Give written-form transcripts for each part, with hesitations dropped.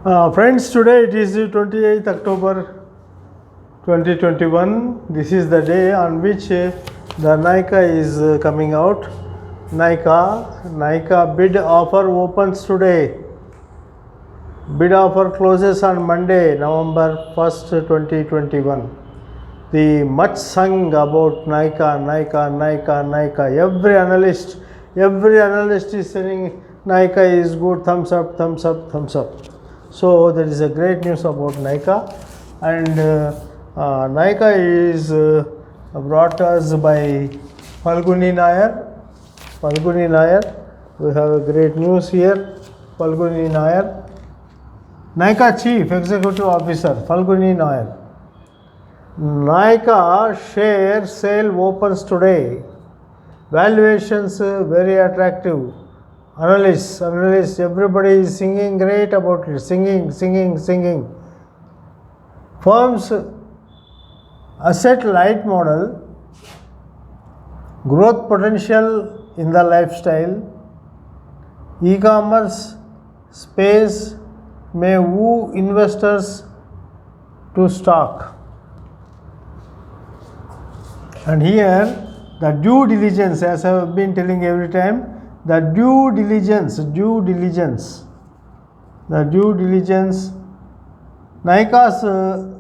Friends, today it is 28th October 2021. This is the day on which the Nykaa is coming out. Nykaa bid offer opens today. Bid offer closes on Monday, November 1st, 2021. The much sung about Nykaa. Every analyst is saying Nykaa is good, thumbs up. So there is a great news about Nykaa, and Nykaa is brought us by Falguni Nair. We have a great news here. Falguni Nair, Nykaa Chief Executive Officer, Falguni Nair. Nykaa share sale opens today. Valuations very attractive. Analysts, everybody is singing great about it. Singing. Firm's asset light model, growth potential in the lifestyle, e-commerce space may woo investors to stock. And here the due diligence, as I have been telling every time, the due diligence, Nykaa's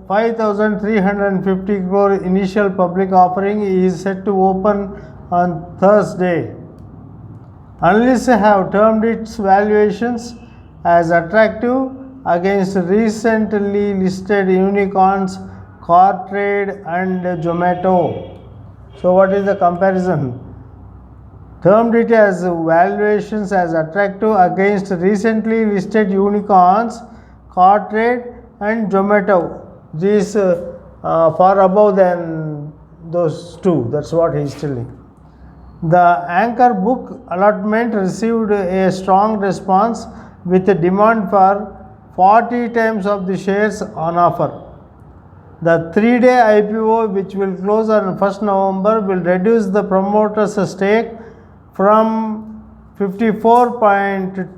5,350 crore initial public offering is set to open on Thursday. Analysts have termed its valuations as attractive against recently listed unicorns Cartrade and Zomato. So what is the comparison? Termed it as valuations as attractive against recently listed unicorns Cartrade and Zomato. These far above than those two. That's what he is telling. The anchor book allotment received a strong response with a demand for 40 times of the shares on offer. The 3-day IPO, which will close on 1st November, will reduce the promoter's stake from 54.2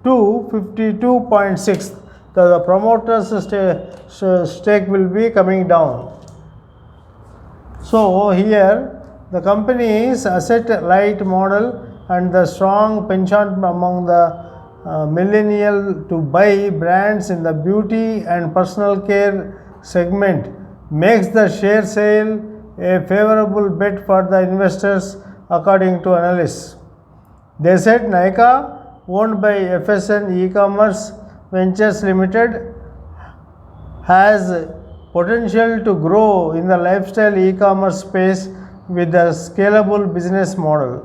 to 52.6. The promoter's stake will be coming down. So here the company's asset light model and the strong penchant among the millennial to buy brands in the beauty and personal care segment makes the share sale a favorable bet for the investors, according to analysts. They said Nykaa, owned by FSN E-Commerce Ventures Limited, has potential to grow in the lifestyle e-commerce space with a scalable business model.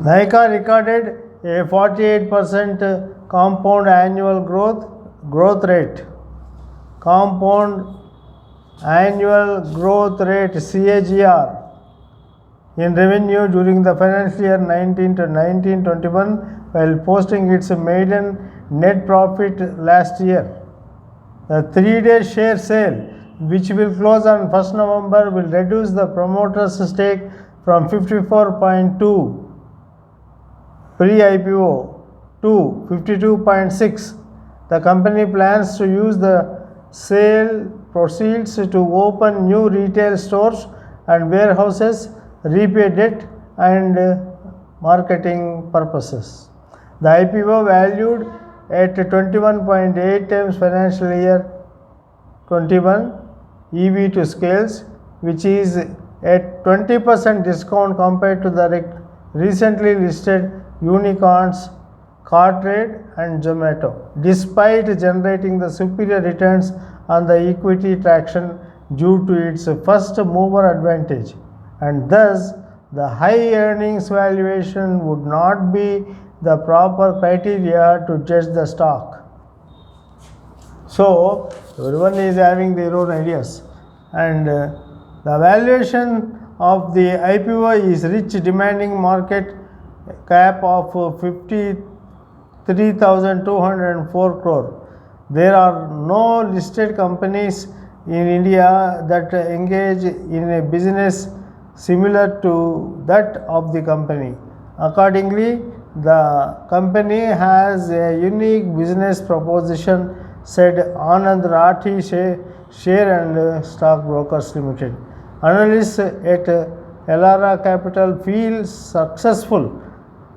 Nykaa recorded a 48% compound annual growth rate CAGR in revenue during the financial year 19-21, while posting its maiden net profit last year. The 3-day share sale, which will close on 1st November, will reduce the promoter's stake from 54.2 pre-IPO to 52.6. The company plans to use the sale proceeds to open new retail stores and warehouses, repay debt, and marketing purposes. The IPO, valued at 21.8 times financial year 21 EV to sales, which is at 20% discount compared to the recently listed unicorns Cartrade and Zomato, despite generating the superior returns on the equity traction due to its first mover advantage, and thus the high earnings valuation would not be the proper criteria to judge the stock. So everyone is having their own ideas, and the valuation of the IPO is rich, demanding market cap of 53,204 crore. There are no listed companies in India that engage in a business similar to that of the company. Accordingly, the company has a unique business proposition, said Anand Rathi, Share and Stock Brokers Limited. Analysts at Elara Capital feel successful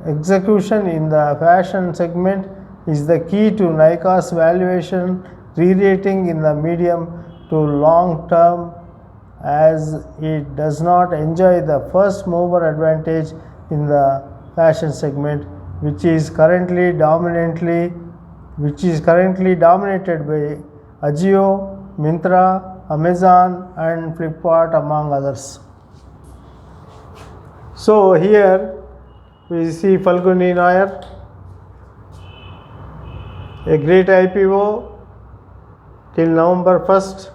execution in the fashion segment is the key to Nika's valuation re-rating in the medium to long term, as it does not enjoy the first mover advantage in the fashion segment, which is currently dominated by Ajio, Myntra, Amazon and Flipkart among others. So here we see Falguni Nair, a great IPO till November 1st.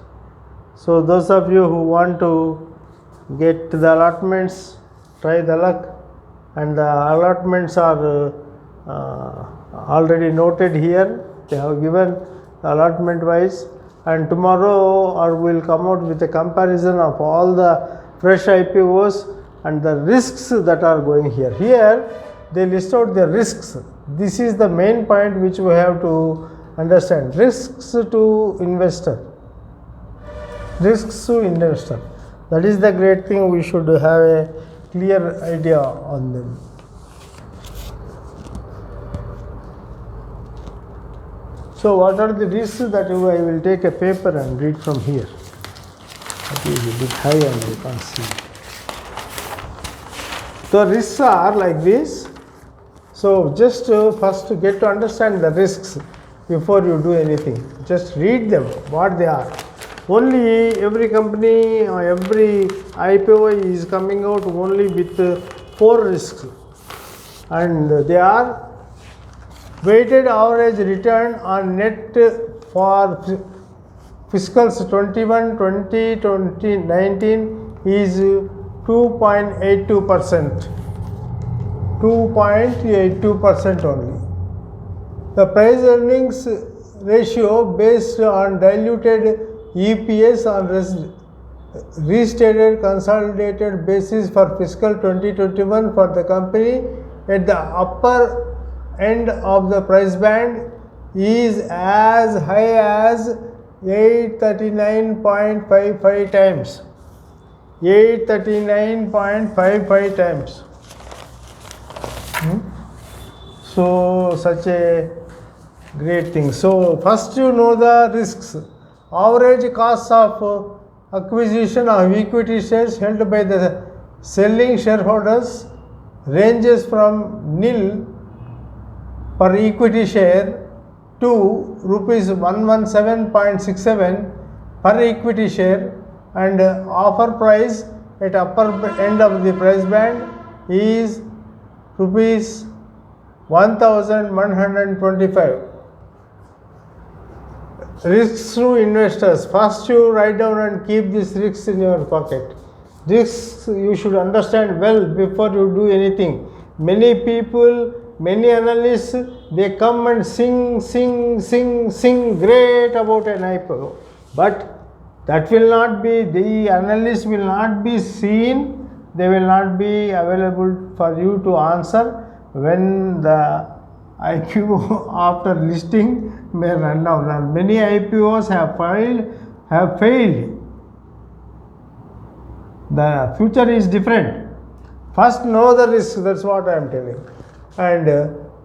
So those of you who want to get the allotments, try the luck, and the allotments are already noted here. They have given the allotment wise, and tomorrow we'll come out with a comparison of all the fresh IPOs and the risks that are going here. Here they list out the risks. This is the main point which we have to understand. Risks to investor. Risks to investor. That is the great thing. We should have a clear idea on them. So what are the risks that I will take a paper and read from here. That is a bit high and you can't see. The risks are like this. So just first get to understand the risks before you do anything. Just read them, what they are. Only every company or every IPO is coming out only with 4 risks, and they are: weighted average return on net for fiscals 21, 20, 2019 is 2.82%. 2.82% only. The price earnings ratio based on diluted EPS on restated consolidated basis for fiscal 2021 for the company at the upper end of the price band is as high as 839.55 times. 839.55 times. So such a great thing. So first you know the risks. Average cost of acquisition of equity shares held by the selling shareholders ranges from nil per equity share to rupees 117.67 per equity share, and offer price at upper end of the price band is rupees 1125. Risks to investors. First you write down and keep these risks in your pocket. Risks you should understand well before you do anything. Many people, many analysts, they come and sing great about an IPO, but that will not be, the analysts will not be seen, they will not be available for you to answer when the IPO after listing may run down. And many IPOs have failed. The future is different. First know the risk, that's what I am telling. And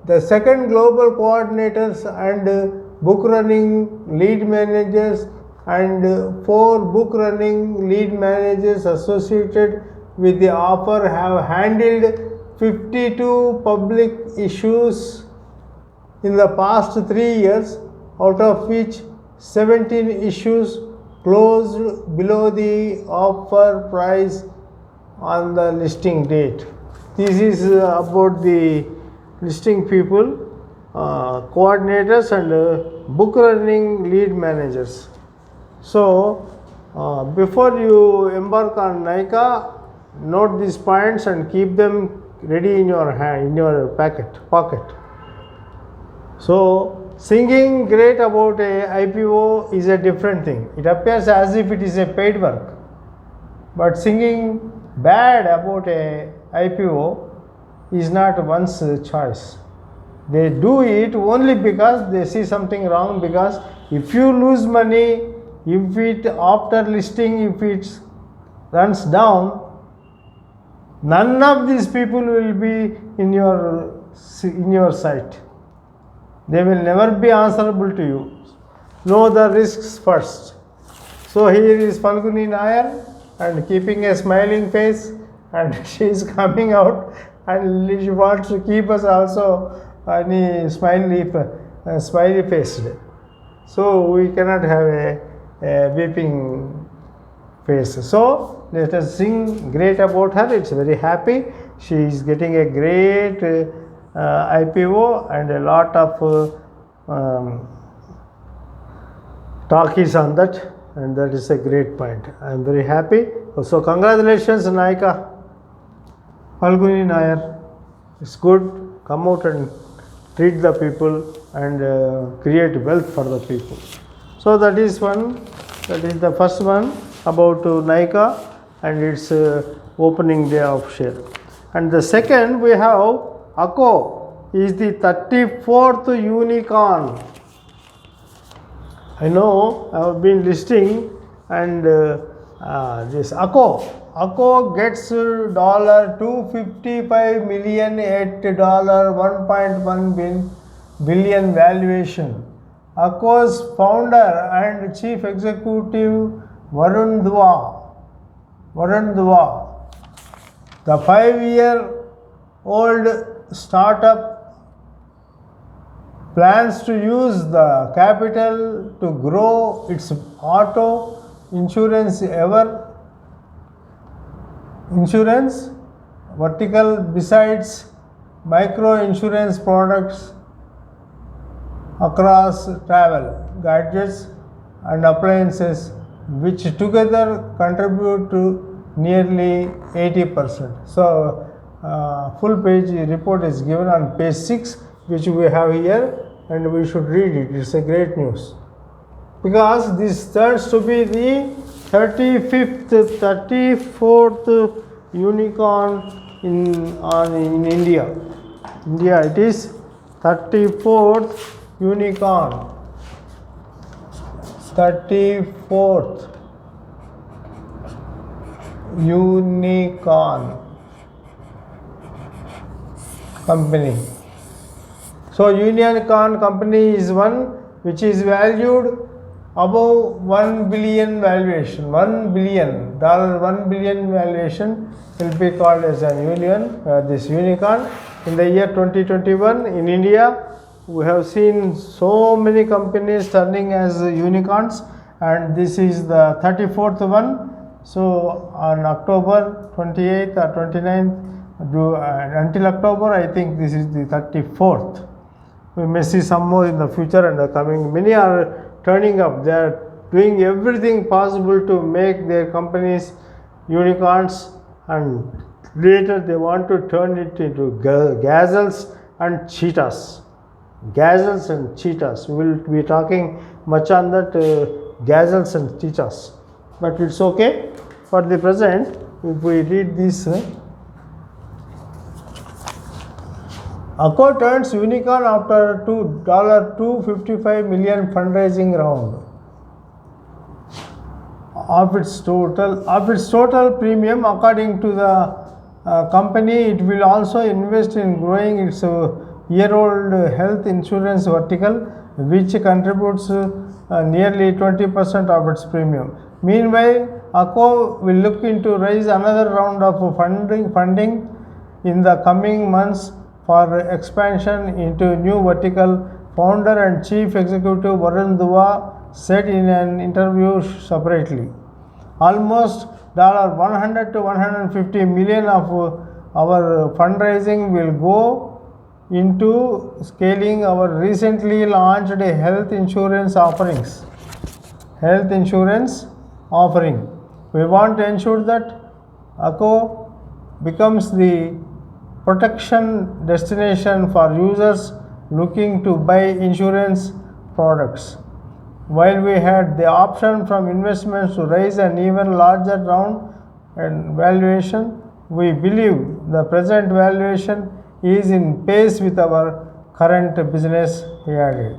the second, global coordinators and book running lead managers and 4 book running lead managers associated with the offer have handled 52 public issues in the past 3 years, out of which 17 issues closed below the offer price on the listing date. This is about the listing people, coordinators and book running lead managers. So before you embark on Nika, note these points and keep them ready in your hand, in your pocket. So singing great about a IPO is a different thing. It appears as if it is a paid work, but singing bad about a IPO is not one's choice. They do it only because they see something wrong, because if you lose money, if it after listing, if it runs down, none of these people will be in your sight. They will never be answerable to you. Know the risks first. So here is Falguni Nayar and keeping a smiling face, and she is coming out and she wants to keep us also any smiley faced. So we cannot have a weeping face. So let us sing great about her. It's very happy. She is getting a great IPO and a lot of talk is on that, and that is a great point. I am very happy. So congratulations, Nayika Falguni Nayar. It's good. Come out and treat the people and create wealth for the people. So that is one. That is the first one about Nayika and its opening day of share. And the second we have Acko is the 34th unicorn. I know I have been listing, and this Acko gets $255 million at $1.1 billion valuation. Acko's founder and chief executive Varun Dua, the 5-year-old startup plans to use the capital to grow its auto insurance vertical besides micro insurance products across travel, gadgets and appliances, which together contribute to nearly 80%. So full page report is given on page 6, which we have here, and we should read it. It's a great news, because this turns to be the 34th unicorn in India. It is 34th unicorn. 34th unicorn company. So unicorn company is one which is valued above 1 billion valuation. $1 billion valuation will be called as an this unicorn. In the year 2021 in India, we have seen so many companies turning as unicorns, and this is the 34th one. So on October 28th or 29th, until October, I think this is the 34th. We may see some more in the future and the coming. Many are turning up. They are doing everything possible to make their companies unicorns, and later they want to turn it into gazelles and cheetahs. Gazelles and cheetahs. We will be talking much on that gazelles and cheetahs. But it's okay. For the present, if we read this, Acko turns unicorn after $255 million fundraising round. Of its total premium, according to the company, it will also invest in growing its year-old health insurance vertical, which contributes nearly 20% of its premium. Meanwhile, Acko will look into raise another round of funding in the coming months for expansion into new vertical. Founder and chief executive Varun Dua said in an interview separately. Almost $100 to $150 million of our fundraising will go into scaling our recently launched health insurance offering. We want to ensure that Acko becomes the protection destination for users looking to buy insurance products. While we had the option from investments to raise an even larger round and valuation, we believe The present valuation is in pace with our current business, he added.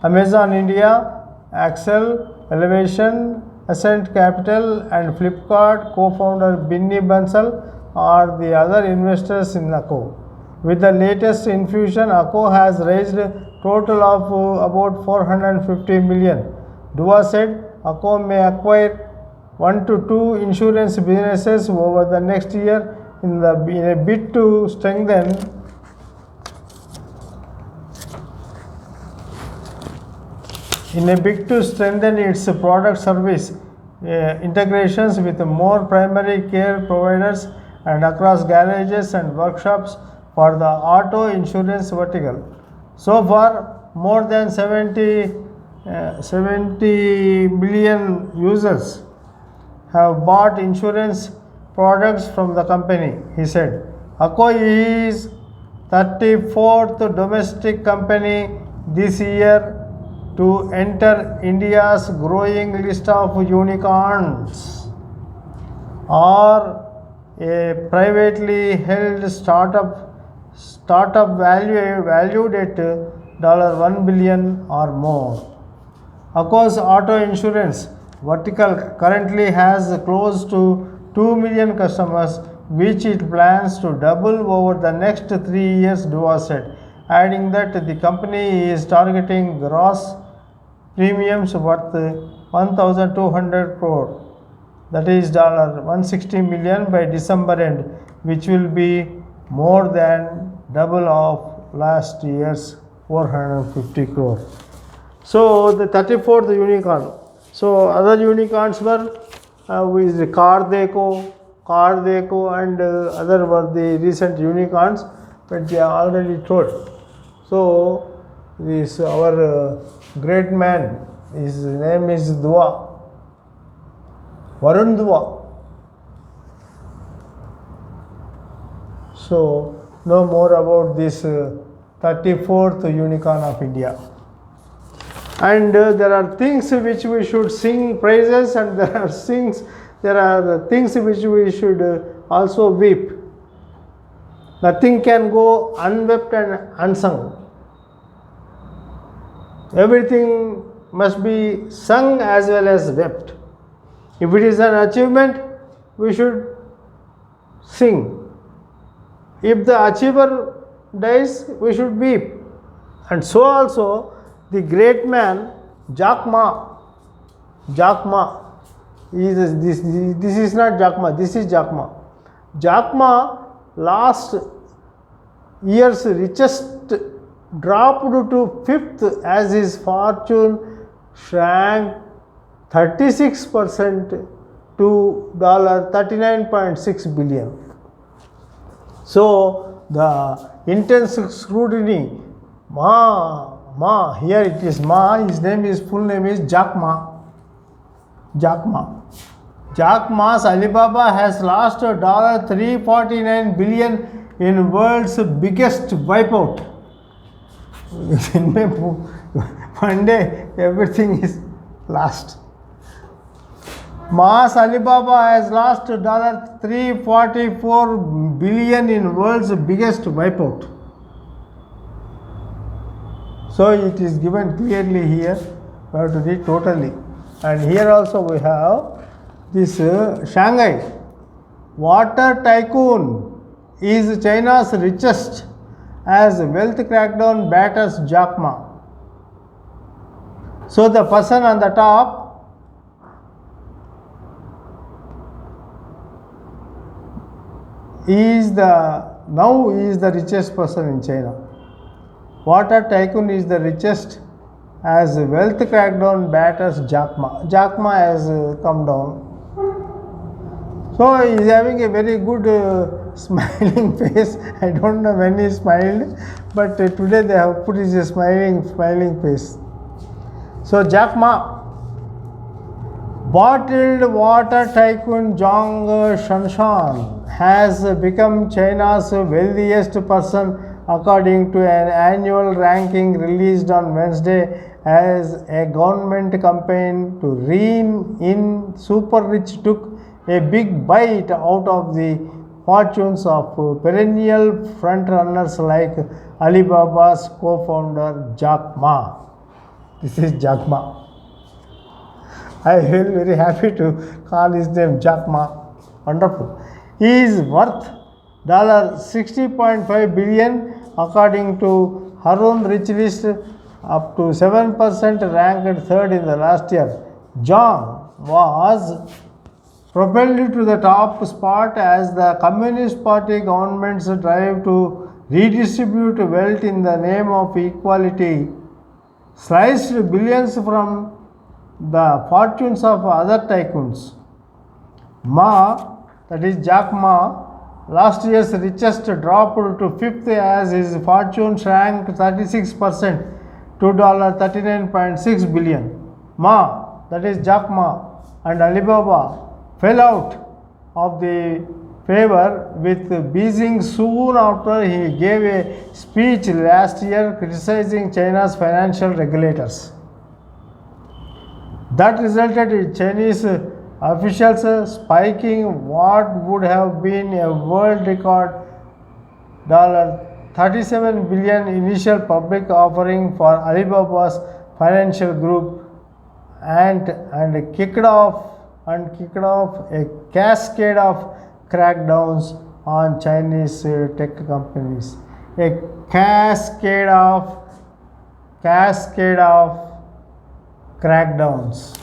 Amazon India, Axel, Elevation, Ascent Capital and Flipkart co-founder Binny Bansal are the other investors in Acko. With the latest infusion, Acko has raised a total of about 450 million. Dua said Acko may acquire 1 to 2 insurance businesses over the next year in a bid to strengthen its product service integrations with more primary care providers and across garages and workshops for the auto insurance vertical. So far, more than 70 million users have bought insurance products from the company, he said. Acko is 34th domestic company this year to enter India's growing list of unicorns, or a privately held startup valued at $1 billion or more. Acko's auto insurance vertical currently has close to 2 million customers, which it plans to double over the next 3 years, Dua said, adding that the company is targeting gross premiums worth 1,200 crore, that is $160 million by December end, which will be more than double of last year's 450 crore. So the 34th unicorn. So other unicorns were with Car Deco and other were the recent unicorns, but they are already told. So this our great man, his name is Dua, Varun Dua. So know more about this 34th unicorn of India. And there are things which we should sing praises, and there are things which we should also weep. Nothing can go unwept and unsung. Everything must be sung as well as wept. If it is an achievement, we should sing. If the achiever dies, we should weep. And so also the great man Jack Ma this is not Jack Ma, this is Jack Ma. Jack Ma last year's richest dropped to 5th as his fortune shrank 36% to $39.6 billion. So the intense scrutiny, here it is Ma, his full name is Jack Ma. Jack Ma's Alibaba has lost $349 billion in world's biggest wipeout. One day everything is lost. Ma's Alibaba has lost $344 billion in world's biggest wipeout. So it is given clearly here. We have to read totally. And here also we have this Shanghai water tycoon is China's richest as wealth crackdown batters Jack Ma. So the person on the top is the richest person in China. Water tycoon is the richest as wealth crackdown batters Jack Ma. Jack Ma has come down. So he is having a very good smiling face. I don't know when he smiled, but today they have put his smiling face. So Jack Ma, bottled water tycoon Zhong Shanshan has become China's wealthiest person according to an annual ranking released on Wednesday as a government campaign to rein in super rich took a big bite out of the fortunes of perennial frontrunners like Alibaba's co-founder Jack Ma. This is Jack Ma. I feel very happy to call his name Jack Ma. Wonderful. He is worth $60.5 billion according to Harun Rich List, up to 7%, ranked third in the last year. Zhang was propelled to the top spot as the Communist Party government's drive to redistribute wealth in the name of equality sliced billions from the fortunes of other tycoons. Ma, that is Jack Ma, last year's richest, dropped to fifth as his fortune shrank 36% to $39.6 billion. Ma, that is Jack Ma, and Alibaba fell out of the favor with Beijing soon after he gave a speech last year criticizing China's financial regulators. That resulted in Chinese officials spiking what would have been a world record $37 billion initial public offering for Alibaba's financial group and kicked off a cascade of crackdowns on Chinese tech companies. A cascade of crackdowns.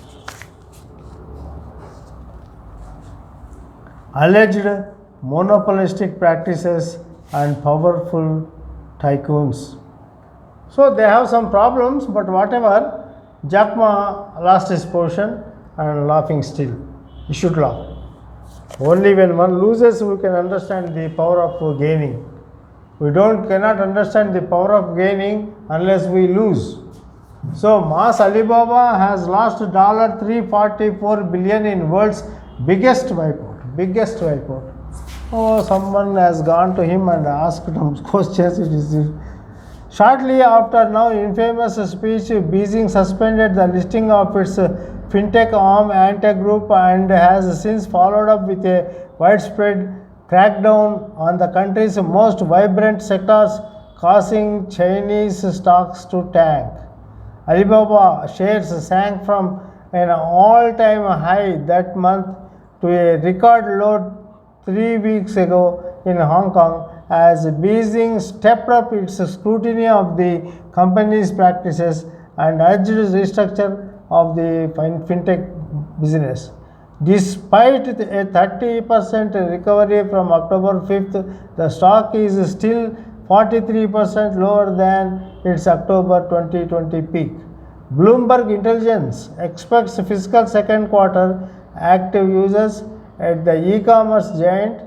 Alleged monopolistic practices and powerful tycoons. So they have some problems, but whatever, Jack Ma lost his position and laughing still. He should laugh. Only when one loses we can understand the power of gaining. We cannot understand the power of gaining unless we lose. So Mass Alibaba has lost $344 billion in world's biggest wipeout. Oh, someone has gone to him and asked him questions. Shortly after now infamous speech, Beijing suspended the listing of its fintech arm Ante Group and has since followed up with a widespread crackdown on the country's most vibrant sectors, causing Chinese stocks to tank. Alibaba shares sank from an all-time high that month to a record low 3 weeks ago in Hong Kong as Beijing stepped up its scrutiny of the company's practices and urged restructure of the fintech business. Despite a 30% recovery from October 5th, the stock is still 43% lower than its October 2020 peak. Bloomberg Intelligence expects fiscal second quarter active users at the e-commerce giant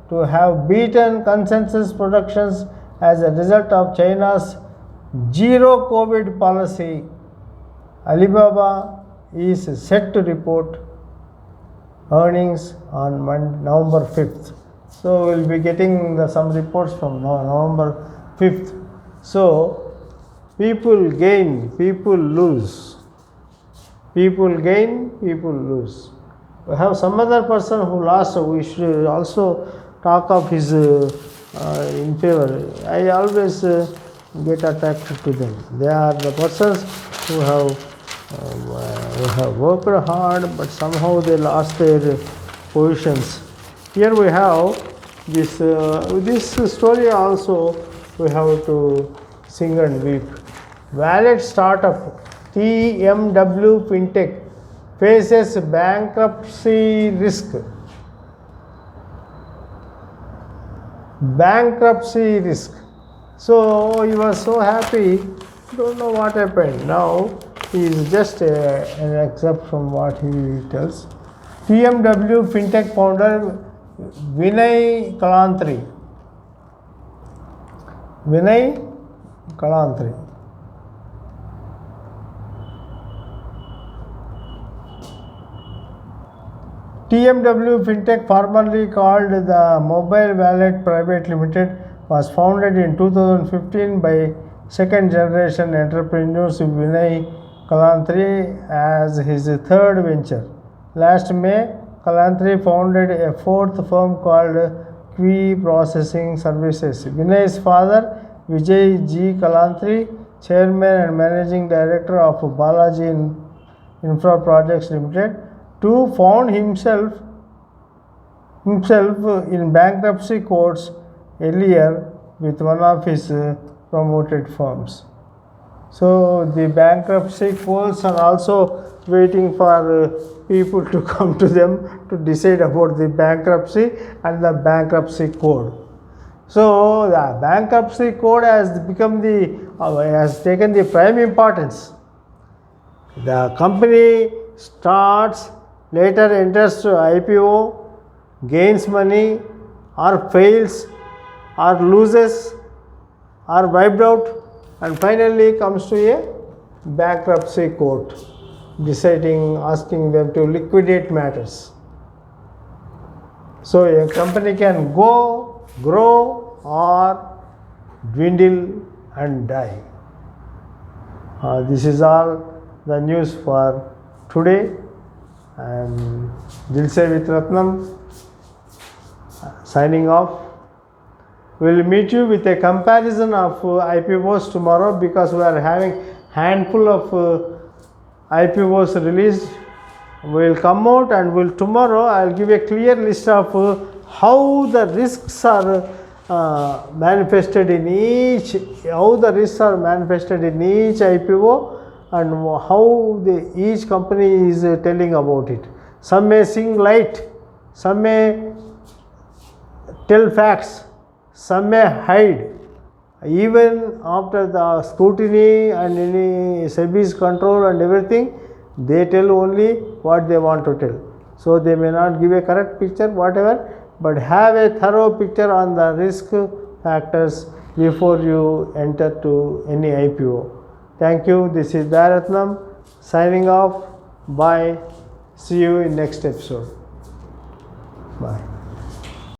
to have beaten consensus projections as a result of China's zero COVID policy. Alibaba is set to report earnings on November 5th. So we'll be getting some reports from November 5th. So people gain, people lose. People gain, people lose. We have some other person who lost, so we should also talk of his in favor. I always get attracted to them. They are the persons who have worked hard, but somehow they lost their positions. Here we have this story also we have to sing and weep. Wallet startup TMW Fintech faces bankruptcy risk. So he was so happy, don't know what happened. Now he is just an excerpt from what he tells. TMW Fintech founder Vinay Kalantri. TMW Fintech, formerly called the Mobile Wallet Private Limited, was founded in 2015 by second generation entrepreneurs Vinay Kalantri as his third venture. Last May, Kalantri founded a fourth firm called Qui Processing Services. Vinay's father, Vijay G. Kalantri, chairman and managing director of Balaji Infra Projects Limited, too found himself in bankruptcy courts earlier with one of his promoted firms. So the bankruptcy courts are also waiting for people to come to them to decide about the bankruptcy and the bankruptcy code. So the bankruptcy code has become has taken the prime importance. The company starts, later enters to IPO, gains money, or fails, or loses, or wiped out, and finally comes to a bankruptcy court asking them to liquidate matters. So a company can go, grow, or dwindle and die. This is all the news for today. I am Dilse with Ratnam, signing off. We will meet you with a comparison of IPOs tomorrow, because we are having handful of IPOs released. We will come out and tomorrow I will give a clear list of how the risks are manifested in each IPO, and how each company is telling about it. Some may sing light, some may tell facts, some may hide. Even after the scrutiny and any SEBI's control and everything, they tell only what they want to tell. So they may not give a correct picture, whatever, but have a thorough picture on the risk factors before you enter to any IPO. Thank you. This is Daratnam signing off. Bye. See you in next episode. Bye.